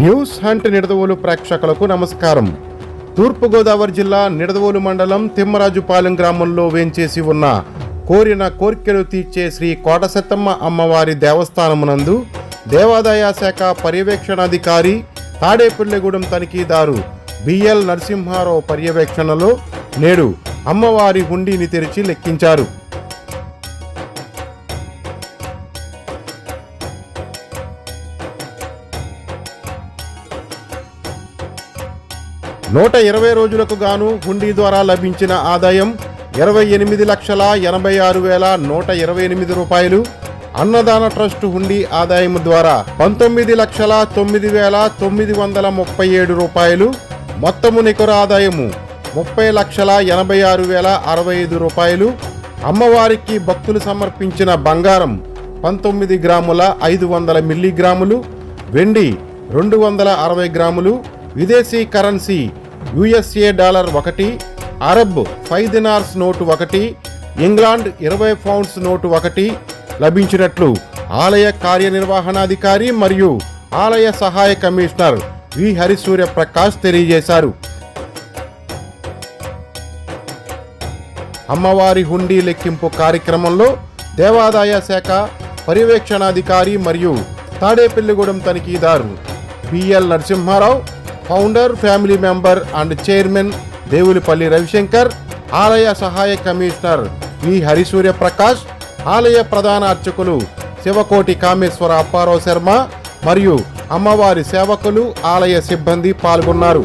News hunt Nidadavolu ప్రేక్షకులకు నమస్కారం. తూర్పుగోదావరి జిల్లా నిడదవోలు మండలం తిమ్మరాజుపాలెం గ్రామంలో వేంచేసి ఉన్న కోరిన కోర్కెలు తీర్చే శ్రీ కోటసత్తమ్మ అమ్మవారి దేవస్థానమునందు దేవాదాయ శాఖ పర్యవేక్షణాధికారి తాడేపల్లిగూడెం తనిఖీదారు బిఎల్ నరసింహారావు పర్యవేక్షణలో నేడు అమ్మవారి హుండీని తెరిచి లెక్కించారు. నూట 20 రోజులకు గాను హుండీ ద్వారా లభించిన ఆదాయం 28,86,128 రూపాయలు. అన్నదాన ట్రస్ట్ హుండీ ఆదాయం ద్వారా 19,09,937 రూపాయలు. మొత్తము నికర ఆదాయము 30,86,065 రూపాయలు. అమ్మవారికి భక్తులు సమర్పించిన బంగారం 19 గ్రాముల 500 మిల్లీగ్రాములు, వెండి 260 గ్రాములు, విదేశీ currency USA dollar 1, Arab 5 dinars note 1, England 20 pounds note 1 లభించినట్లు ఆలయ కార్యనిర్వహణాధికారి మరియు ఆలయ సహాయ కమిషనర్ వి హరిసూర్య ప్రకాష్ తెలియజేశారు. అమ్మవారి హుండీ లెక్కింపు కార్యక్రమంలో దేవాదాయ శాఖ పర్యవేక్షణాధికారి మరియు Tadepalligudem తనిఖీదారు BL Narasimha Rao, founder, family member and chairman Devulapalli Ravishankar, ఆలయ సహాయ కమిషనర్ వి హరిసూర్య ప్రకాష్, ఆలయ ప్రధాన అర్చకులు శివకోటి కామేశ్వర అప్పారావు శర్మ మరియు అమ్మవారి సేవకులు, ఆలయ సిబ్బంది పాల్గొన్నారు.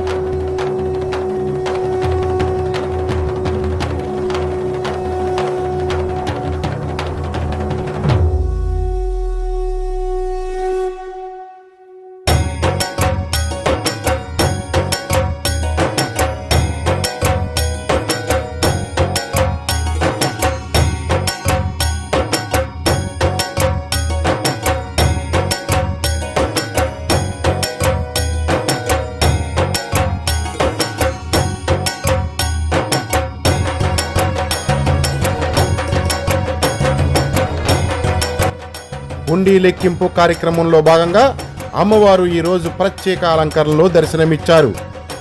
హుండీ లెక్కింపు కార్యక్రమంలో భాగంగా అమ్మవారు ఈరోజు ప్రత్యేక అలంకరణలో దర్శనమిచ్చారు.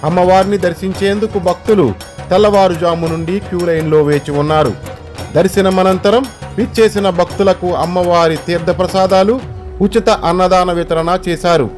అమ్మవారిని దర్శించేందుకు భక్తులు తెల్లవారుజాము నుండి క్యూ లైన్లో వేచి ఉన్నారు. దర్శనమనంతరం విచ్చేసిన భక్తులకు అమ్మవారి తీర్థప్రసాదాలు, ఉచిత అన్నదాన వితరణ చేశారు.